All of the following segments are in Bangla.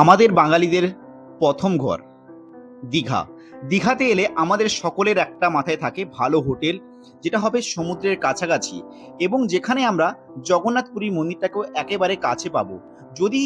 আমাদের বাঙালিদের প্রথম ঘর দীঘা। দীঘাতে এলে আমাদের সকলের একটা মাথায় থাকে ভালো হোটেল, যেটা হবে সমুদ্রের কাছাকাছি এবং যেখানে আমরা জগন্নাথ পুরী মন্দিরটাকেও একেবারে কাছে পাবো, যদি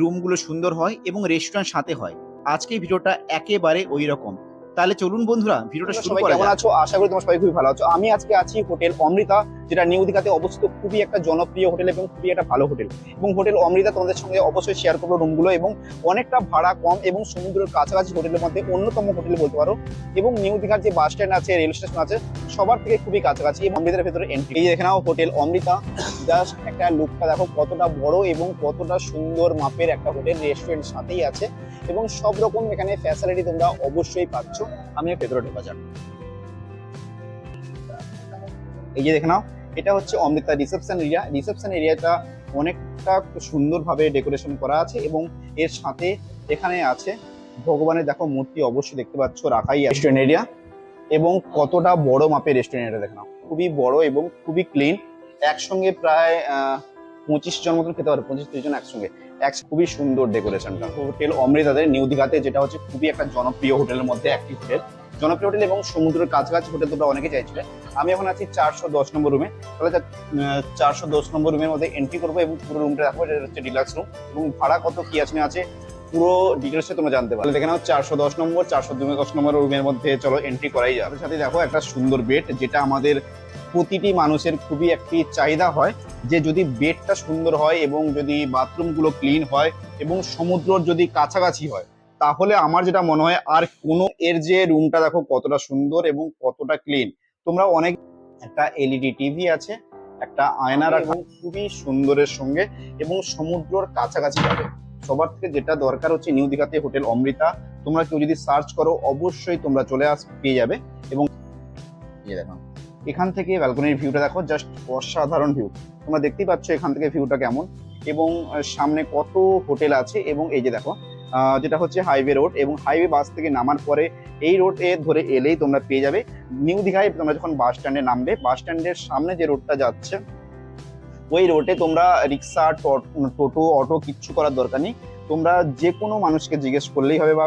রুমগুলো সুন্দর হয় এবং রেস্টুরেন্ট সাথে হয়। আজকের ভিডিওটা একেবারে ওই রকম। তাহলে চলুন বন্ধুরা, ভিডিওটা তোমরা শুরু সবাই করা কেমন যাক। আছো? আশা করি তোমরা সবাই খুবই ভালো আছো। আমি আজকে আছি হোটেল অমৃতা, যেটা নিউ দীঘাতে অবস্থিত। খুবই একটা জনপ্রিয় হোটেল এবং খুবই একটা ভালো হোটেল। এবং হোটেল অমৃতা তোমাদের সঙ্গে অবশ্যই শেয়ার করবো রুমগুলো, এবং অনেকটা ভাড়া কম এবং সমুদ্রের কাছাকাছি হোটেলের মধ্যে অন্যতম হোটেল বলতে পারো। এবং নিউ দীঘার যে বাস স্ট্যান্ড আছে, রেল স্টেশন আছে, সবার থেকে খুবই কাছাকাছি। এবং অমৃতার ভেতরে এন্ট্রি দেখে নাও, হোটেল অমৃতা। জাস্ট একটা লুকটা দেখো কতটা বড় এবং কতটা সুন্দর মাপের একটা হোটেল, রেস্টুরেন্ট সাথেই আছে এবং সব রকম এখানে ফ্যাসিলিটি তোমরা অবশ্যই পাচ্ছ। আমি ভেতরে ঢোকা যাক। এই যে দেখে নাও, এটা হচ্ছে অমৃতা রিসেপশন এরিয়া। রিসেপশন এরিয়াটা অনেকটা সুন্দরভাবে ডেকোরেশন করা আছে এবং এর সাথে এখানে আছে ভগবানের দেখো মূর্তি, অবশ্যই দেখতে পাচ্ছ রাখাই। রেস্টুরেন্ট এরিয়া এবং কতটা বড় মাপের রেস্টুরেন্ট এটা দেখে নাও, খুবই বড় এবং খুবই ক্লিন। একসঙ্গে প্রায় 25 জন মতন খেতে পারে, 25-30 জন একসঙ্গে। খুবই সুন্দর ডেকোরেশনটা। হোটেল অমৃতাদের নিউ দীঘাতে, যেটা হচ্ছে খুবই একটা জনপ্রিয় হোটেলের মধ্যে একটি হোটেল, জনপ্রিয় হোটেল এবং সমুদ্রের কাছাকাছি হোটেল তোমরা অনেকে চাইছিলে। আমি এখন আছি 410 নম্বর রুমে। তাহলে 410 নম্বর রুমের মধ্যে এন্ট্রি করবো এবং পুরো রুমটা দেখো। এটা হচ্ছে ডিলাক্স রুম এবং ভাড়া কত কি আছে না আছে পুরো ডিটেলসে তোমরা জানতে পারো। দেখে নাও 410 নম্বর 410 নম্বর রুমের মধ্যে চলো এন্ট্রি করাই যাবে। সাথে দেখো একটা সুন্দর বেড, যেটা আমাদের প্রতিটি মানুষের খুবই একটি চাহিদা হয়, যে যদি বেডটা সুন্দর হয় এবং যদি বাথরুমগুলো ক্লিন হয় এবং সমুদ্রর যদি কাছাকাছি হয়, তাহলে আমার যেটা মনে হয় আর কোনো, এর যে রুমটা দেখো কতটা সুন্দর এবং কতটা ক্লিন। তোমরা অনেক, একটা এলইডি টিভি আছে, একটা আয়না রাখা, খুবই সুন্দরের সঙ্গে এবং সমুদ্রর কাছাকাছি যাবে। সবার থেকে যেটা দরকার হচ্ছে নিউ দীঘাতে হোটেল অমৃতা। তোমরা কেউ যদি সার্চ করো অবশ্যই তোমরা চলে পেয়ে যাবে। এবং দেখো এখান থেকে ব্যালকনির ভিউটা দেখো, জাস্ট অসাধারণ ভিউ। তোমরা দেখতেই পাচ্ছ এখান থেকে ভিউটা কেমন এবং সামনে কত হোটেল আছে। এবং এই যে দেখো যেটা হচ্ছে হাইওয়ে রোড, এবং হাইওয়ে বাস থেকে নামার পরে এই রোডে ধরে এলেই তোমরা পেয়ে যাবে নিউ দীঘায়। তোমরা যখন বাস স্ট্যান্ডে নামবে, বাস স্ট্যান্ডের সামনে যে রোডটা যাচ্ছে, ওই রোডে তোমরা রিক্সা, টোটো, অটো কিচ্ছু করার দরকার নেই। তোমরা যে কোনো মানুষকে জিজ্ঞেস করলেই হবে বা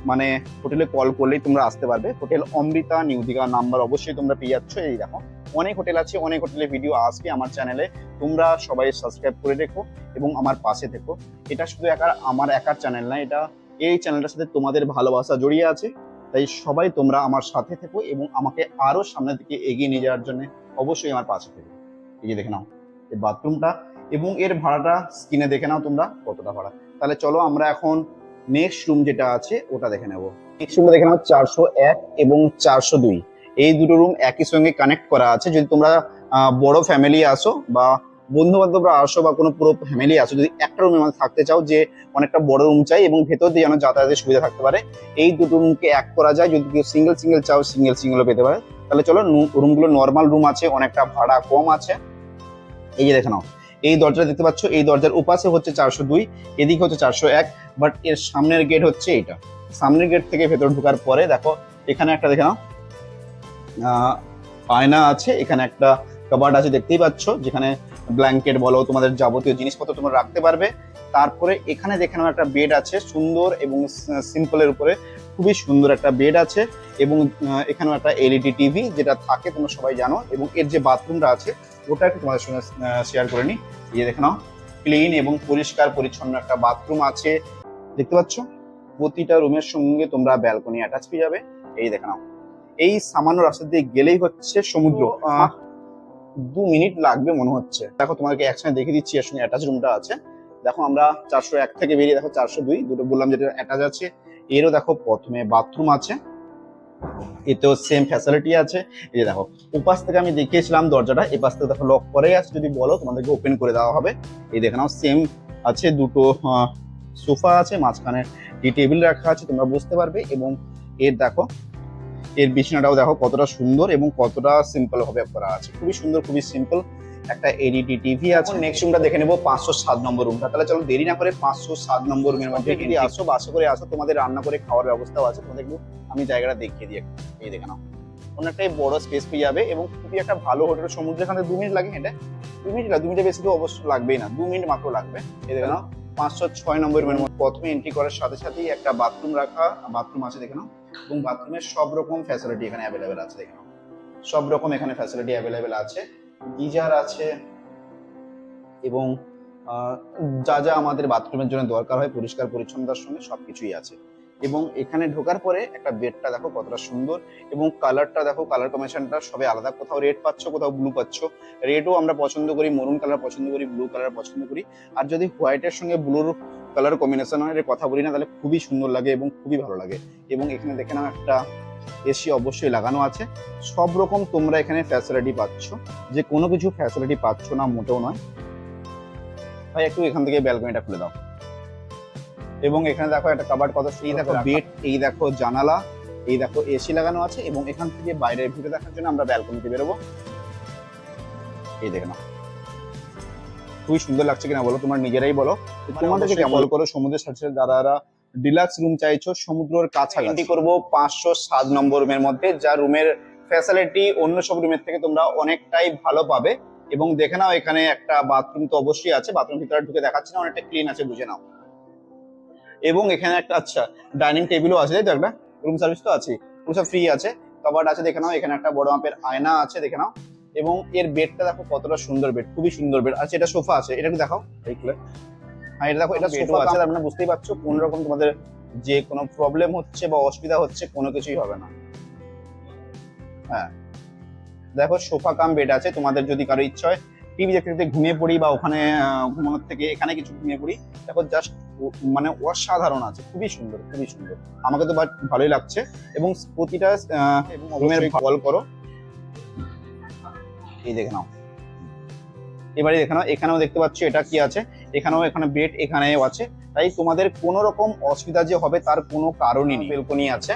মানে হোটেলে কল করলেই তোমরা আসতে পারবে। Hotel Amrita new Digha number অবশ্যই তোমরা পেয়ে যাচ্ছ। এই দেখো অনেক হোটেল আছে, অনেক হোটেলের ভিডিও আসবে আমার চ্যানেলে। তোমরা সবাই সাবস্ক্রাইব করে রেখো এবং আমার পাশে থেকো। এটা শুধু আমার একার চ্যানেল না, এটা এই চ্যানেলটার সাথে তোমাদের ভালোবাসা জড়িয়ে আছে। তাই সবাই তোমরা আমার সাথে থেকো এবং আমাকে আরো সামনের দিকে এগিয়ে নিয়ে যাওয়ার জন্য অবশ্যই আমার পাশে থেকো। এই যে দেখে নাও এই বাথরুমটা এবং এর ভাড়াটা স্ক্রিনে দেখে নাও তোমরা কতটা ভাড়া। তাহলে চলো আমরা এখন নেক্সট রুম যেটা আছে ওটা দেখে নেবো। নেক্সট রুমটা দেখে নাও 401 এবং 402। এই দুটো রুম একই সঙ্গে কানেক্ট করা আছে। যদি তোমরা বড় ফ্যামিলি আসো বা বন্ধু বান্ধবরা আসো বা কোনো পুরো ফ্যামিলি আসো, যদি একটা রুমের মধ্যে থাকতে চাও, যে অনেকটা বড় রুম চাই এবং ভেতর দিয়ে যেন যাতায়াতের সুবিধা থাকতে পারে, এই দুটো রুমকে এক করা যায়। যদি কেউ সিঙ্গেল সিঙ্গেল চাও, সিঙ্গেল সিঙ্গেলও পেতে পারে। তাহলে চলো, রুমগুলো নর্মাল রুম আছে, অনেকটা ভাড়া কম আছে। এই যে দেখে নাও, এই দরজা দেখতে পাচ্ছ, এই দরজার উপাশে হচ্ছে 402, এদিকে হচ্ছে 401, বাট এর সামনের গেট হচ্ছে এইটা। সামনের গেট থেকে ভেতর ঢোকার পরে দেখো এখানে একটা দেখে নাও আয়না আছে, এখানে একটা কাবার্ড আছে দেখতেই পাচ্ছ, যেখানে ব্ল্যাঙ্কেট বলো, তোমাদের যাবতীয় জিনিসপত্র তোমরা রাখতে পারবে। তারপরে এখানে দেখে নাও একটা বেড আছে, সুন্দর এবং সিম্পলের উপরে খুবই সুন্দর একটা বেড আছে। এবং এখানেও একটা এলইডি টিভি যেটা থাকে, তোমরা সবাই জানো। এবং এর যে বাথরুমটা আছে ওটা একটু তোমাদের সঙ্গে শেয়ার করে নিই। এই দেখে নাও, ক্লিন এবং পরিষ্কার পরিচ্ছন্ন একটা বাথরুম আছে, দেখতে পাচ্ছ। প্রতিটা রুমের সঙ্গে তোমরা ব্যালকনি অ্যাটাচ পেয়ে যাবে। এই দেখে নাও, এই সামান্য রাস্তা দিয়ে গেলেই হচ্ছে সমুদ্র। 2 মিনিট লাগবে মনে হচ্ছে। দেখো তোমাকে একসঙ্গে দেখে দিচ্ছি, এর সঙ্গে অ্যাটাচ রুমটা আছে। দেখো আমরা 401 থেকে বেরিয়ে দেখো 402, দুটো বললাম যেটা অ্যাটাচ আছে। এরও দেখো প্রথমে বাথরুম আছে, এতেও সেম ফ্যাসিলিটি আছে। এই যে দেখো উপাস থেকে আমি দেখিয়েছিলাম দরজাটা, এপাশ থেকে দেখো লক করে আছে, যদি বলো তোমাদেরকে ওপেন করে দেওয়া হবে। এই দেখে নাও সেম আছে, দুটো সোফা আছে, মাঝখানে টি টেবিল রাখা আছে, তোমরা বুঝতে পারবে। এবং এর দেখো এর বিছানাটাও দেখো কতটা সুন্দর এবং কতটা সিম্পল ভাবে করা আছে, খুবই সুন্দর, খুবই সিম্পল। একটা এলইডি টিভি আছে। নেক্সট রুমটা দেখে নেবো 507 নম্বর রুমটা। তাহলে চলো দেরি না করে 507 নম্বর রুমের মধ্যে যদি আসো, বাসে করে আসো, তোমাদের রান্না করে খাওয়ার ব্যবস্থাও আছে। তোমাদের একটু আমি জায়গাটা দেখিয়ে দিই। এই দেখে নাও, অনেকটাই বড় স্পেস পেয়ে যাবে এবং খুবই একটা ভালো হোটেল। সমুদ্রের এখানে 2 মিনিট লাগে হেঁটে, 2 মিনিট না, 2 মিনিটের বেশি তো অবশ্যই লাগবেই না, 2 মিনিট মাত্র লাগবে। এই দেখে নাও 506 নম্বর রুমের মধ্যে প্রথমে এন্ট্রি করার সাথে সাথেই একটা বাথরুম আছে দেখে নাও, এবং বাথরুমের সব রকম ফ্যাসিলিটি এখানে অ্যাভেলেবেল আছে দেখে নাও, সব রকম এখানে ফ্যাসিলিটি অ্যাভেলেবেল আছে, গিজার আছে এবং যা যা আমাদের বাথরুমের জন্য দরকার হয় পরিষ্কার পরিচ্ছন্নতার সঙ্গে সবকিছুই আছে। এবং এখানে ঢোকার পরে একটা বেডটা দেখো কতটা সুন্দর, এবং কালারটা দেখো, কালার কম্বিনেশনটা সবে আলাদা, কোথাও রেড পাচ্ছ কোথাও ব্লু পাচ্ছ। রেডও আমরা পছন্দ করি, মরুন কালার পছন্দ করি, ব্লু কালার পছন্দ করি। আর যদি হোয়াইটের সঙ্গে ব্লুর কালার কম্বিনেশনের কথা বলি না, তাহলে খুবই সুন্দর লাগে এবং খুবই ভালো লাগে। এবং এখানে দেখে নাও একটা এসি অবশ্যই লাগানো আছে। সব রকম তোমরা এখানে ফ্যাসিলিটি পাচ্ছ, যে কোনো কিছু ফ্যাসিলিটি পাচ্ছ না মোটেও নয়। ভাই একটু এখান থেকে ব্যালকনিটা খুলে দাও। এবং এখানে দেখো একটা কাবার্ড, কত এই দেখো বেড, এই দেখো জানালা, এই দেখো এসি লাগানো আছে। এবং এখান থেকে বাইরের ভিউ দেখার জন্য আমরা ব্যালকনিতে বেরোবো। এই দেখে নাও খুবই সুন্দর লাগছে কিনা বলো, তোমার নিজেরাই বলো। তোমাদেরকে কেমন করো সমুদ্রের সাথে যারা ডিলাক্স রুম চাইছো সমুদ্রের কাছাকাছি, এন্ট্রি করবো 507 নম্বর রুমের মধ্যে, যা রুমের ফ্যাসিলিটি অন্য সব রুমের থেকে তোমরা অনেকটাই ভালো পাবে। এবং দেখে নাও এখানে একটা বাথরুম তো অবশ্যই আছে, বাথরুম ভিতরে ঢুকে দেখাচ্ছি না, অনেকটা ক্লিন আছে, বুঝে নাও। এবং এখানে একটা আচ্ছা ডাইনিং টেবিলও আছে, তাই তো, একটা রুম সার্ভিস তো আছে, পুরো ফ্রি আছে, কাবার্ড আছে দেখে নাও। এখানে একটা বড় মাপের আয়না আছে দেখে নাও। এবং এর বেডটা দেখো কতটা সুন্দর বেড, খুবই সুন্দর বেড আছে। এটা সোফা আছে, এটা একটু দেখাও এই খুলে। হ্যাঁ এটা দেখো, এটা সোফা আছে, তার মানে বুঝতেই পারছো কোন রকম তোমাদের যে কোনো প্রবলেম হচ্ছে বা অসুবিধা হচ্ছে কোনো কিছুই হবে না। হ্যাঁ দেখো সোফা কাম বেড আছে, তোমাদের যদি কারো ইচ্ছা হয় টিভি দেখতে দেখতে ঘুমিয়ে পড়ি বা ওখানে ঘুমানোর থেকে এখানে কিছু ঘুমিয়ে পড়ি, দেখো জাস্ট মানে অসাধারণ আছে, খুবই সুন্দর খুবই সুন্দর, আমাকে তো ভালোই লাগছে। এবং প্রতিটা রুমের কল করো, এই দেখে নাও, এবারে দেখে নাও এখানেও দেখতে পাচ্ছ এটা কি আছে, এখানেও এখানে বেড এখানেও আছে। তাই তোমাদের কোনো রকম অসুবিধা যে হবে তার কোনো কারণই নেই। ব্যালকনি আছে,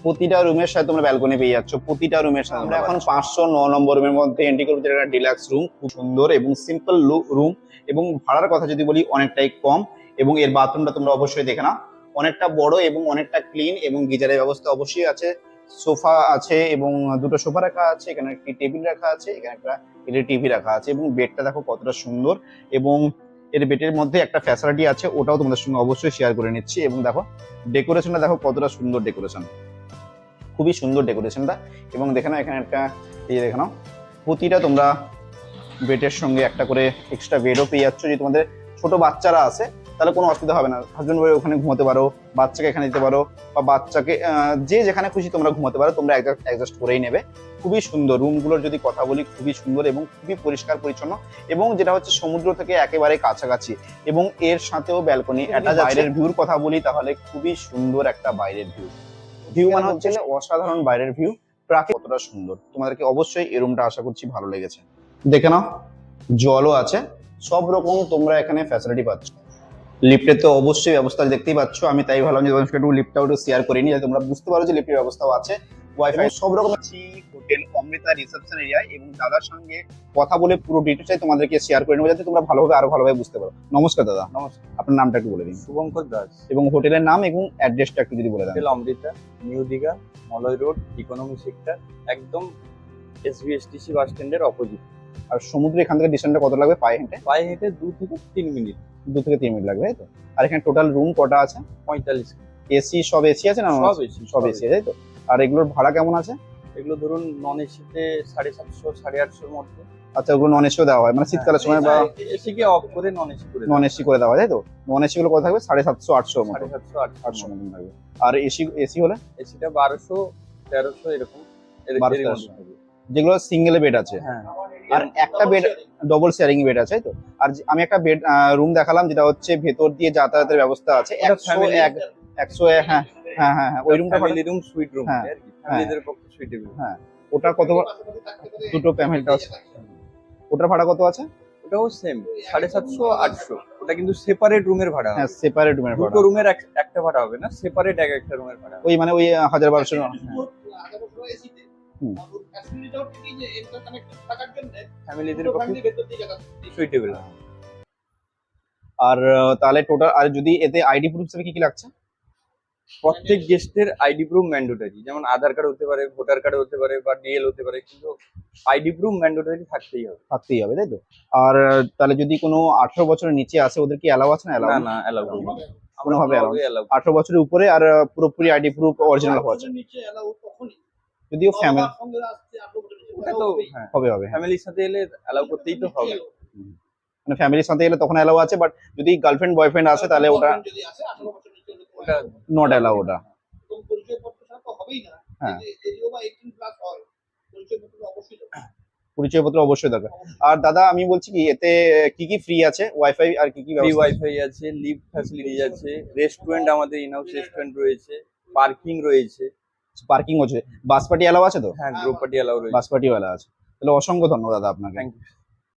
প্রতিটা রুমের সাথে তোমরা ব্যালকনি পেয়ে যাচ্ছ, প্রতিটা রুমের সাথে। আমরা এখন 509 নম্বর রুমের মধ্যে এন্ট্রি করবো, যেটা একটা ডিলাক্স রুম, খুব সুন্দর এবং সিম্পল রুম। এবং ভাড়ার কথা যদি বলি অনেকটাই কম। এবং এর বাথরুমটা তোমরা অবশ্যই দেখে নাও, অনেকটা বড় এবং অনেকটা ক্লিন, এবং গিজারের ব্যবস্থা অবশ্যই আছে, সোফা আছে এবং দুটো সোফা রাখা আছে, এখানে একটি টেবিল রাখা আছে, এখানে একটা টিভি রাখা আছে। এবং বেডটা দেখো কতটা সুন্দর, এবং এর বেডের মধ্যে একটা ফ্যাসিলিটি আছে, ওটাও তোমাদের সঙ্গে অবশ্যই শেয়ার করে নিচ্ছি। এবং দেখো ডেকোরেশনটা দেখো কতটা সুন্দর ডেকোরেশন, খুবই সুন্দর ডেকোরেশনটা। এবং দেখে নাও এখানে একটা এই দেখে নাও, প্রতিটা তোমরা বেডের সঙ্গে একটা করে এক্সট্রা বেডও পেয়ে যাচ্ছ। যদি তোমাদের ছোট বাচ্চারা আছে তাহলে কোনো অসুবিধা হবে না, হাজবেন্ড ওয়াইফ ওখানে ঘুমাতে পারো, বাচ্চাকে এখানে দিতে পারো, বা বাচ্চাকে যে যেখানে খুশি তোমরা ঘুমাতে পারো, তোমরা অ্যাডজাস্ট করেই নেবে। খুবই সুন্দর রুমগুলোর যদি কথা বলি, খুবই সুন্দর এবং খুবই পরিষ্কার পরিচ্ছন্ন, এবং যেটা হচ্ছে সমুদ্র থেকে একেবারে কাছাকাছি। এবং এর সাথেও ব্যালকনি, একটা বাইরের ভিউর কথা বলি তাহলে খুবই সুন্দর একটা বাইরের ভিউ মানে হচ্ছে অসাধারণ বাইরের ভিউ, প্রাকৃতিক কতটা সুন্দর। তোমাদেরকে অবশ্যই এই রুমটা আশা করছি ভালো লেগেছে। দেখে নাও জলও আছে, সব রকম তোমরা এখানে ফ্যাসিলিটি পাচ্ছ। লিফটের তো অবশ্যই ব্যবস্থা দেখতেই পাচ্ছ, আমি তাই ভাবলাম যে তোমাদের একটু লিফটটাও একটু শেয়ার করে নিই, যাতে তোমরা বুঝতে পারো যে লিফটের ব্যবস্থাও আছে, ওয়াইফাই সব রকম আছে। হোটেল অমৃতা রিসেপশন এরিয়া, এবং দাদার সঙ্গে কথা বলে পুরো ডিটেলসটাই তোমাদেরকে শেয়ার করে নেবো, যাতে তোমরা ভালোভাবে আরো ভালোভাবে বুঝতে পারো। নমস্কার দাদা। নমস্কার, আপনার নামটা একটু বলে দিন। শুভঙ্কর দাস। এবং হোটেলের নাম এবং অ্যাড্রেসটা একটু যদি বলে দেন। Hotel Amrita, new Digha, Malay road, economy sector, একদম এসবিএসটিসি বাস স্ট্যান্ডের অপোজিট। আর সমুদ্রে এখান থেকে ডিস্টেন্সটা কত লাগবে পায়ে হেঁটে? পায়ে হেঁটে 2 থেকে 3 মিনিট। 2 থেকে 3 মিনিট লাগবে, তাই তো? আর এখানে টোটাল রুম কটা আছে? 45। এসি সব এসি আছে না? সব এসি, সব এসি, তাই তো? আর এগুলোর ভাড়া কেমন আছে? এগুলো ধরুন নন এসিতে 750 850 মধ্যে। আচ্ছা ওগুলো নন এসিও দেওয়া হয়, মানে শীতকালের সময় বা এসি কে অফ করে নন এসি করে নন এসি করে দেওয়া হয়, তাই তো? নন এসি গুলো কত থাকবে? 750 800 মতো, 750 800 মতন থাকবে। আর এসি এসি হলে এসিটা 1200 1300 এরকম। 1200 যেগুলো সিঙ্গেল বেড আছে। হ্যাঁ, আর একটা বেড ডবল শেয়ারিং বেড আছে, তাই তো? আর আমি একটা বেড রুম দেখালাম, যেটা হচ্ছে ভেতর দিয়ে যাতায়াতের ব্যবস্থা আছে, 101 হ্যাঁ হ্যাঁ হ্যাঁ ওই রুমটা ফ্যামিলি রুম, সুইট রুম হ্যাঁ, আর কি, ফ্যামিলিদের পক্ষে সুইটেবল। হ্যাঁ ওটা কত? দুটো ফ্যামিলিটা আছে, ওটার ভাড়া কত আছে? ওটাও সেম 750 800। ওটা কিন্তু সেপারেট রুমের ভাড়া। হ্যাঁ সেপারেট রুমের ভাড়া, দুটো রুমের একটা ভাড়া হবে না, সেপারেট একটা রুমের ভাড়া। ওই মানে ওই 1000-1200। ফ্যামিলিদের পক্ষে সুইটেবল। আর তাহলে টোটাল, আর যদি এতে আইডি প্রুফ হিসেবে কি কি লাগছে? প্রত্যেক গেস্টের আইডি প্রুফ ম্যান্ডেটরি, যেমন আধার কার্ড হতে পারে, ভোটার কার্ড হতে পারে, বা ডিএল হতে পারে, কিন্তু আইডি প্রুফ ম্যান্ডেটরি থাকতেই হবে। থাকতেই হবে, তাই তো? আর তাহলে যদি কোনো 18 বছরের নিচে আসে, ওদের কি অ্যালাউ আছে না অ্যালাউ? না না, অ্যালাউ করবো না। আমরা কোনোভাবে allow কোনোভাবেই allow 18 বছরের উপরে আর পুরোপুরি আইডি প্রুফ অরিজিনাল হওয়া চাই। যদিও ফ্যামিলি ওটা তো হ্যাঁ, হবে হবে, হ্যাঁ। ফ্যামিলির সাথে এলে অ্যালাউ করতেই তো হবে। মানে ফ্যামিলির সাথে গেলে তখন অ্যালাউ আছে, বাট যদি গার্লফ্রেন্ড বয়ফ্রেন্ড আসে তাহলে ওটা ওটা নট অ্যালাউ ওটা। হ্যাঁ, পরিচয়পত্র অবশ্যই দরকার। আর দাদা আমি বলছি কি, এতে কি কি ফ্রি আছে, ওয়াইফাই আর কি কি ফ্রি ব্যবস্থা? ওয়াইফাই আছে, লিফট ফ্যাসিলিটিজ আছে, রেস্টুরেন্ট আমাদের ইনহাউস রেস্টুরেন্ট রয়েছে, পার্কিং রয়েছে। পার্কিং হচ্ছে, বাস পার্টি অ্যালাউ আছে তো? হ্যাঁ, গ্রুপ পার্টি অ্যালাউ রয়েছে। বাস পার্টিও অ্যালাউ আছে। তাহলে অসংখ্য ধন্যবাদ দাদা আপনাকে। Thank you.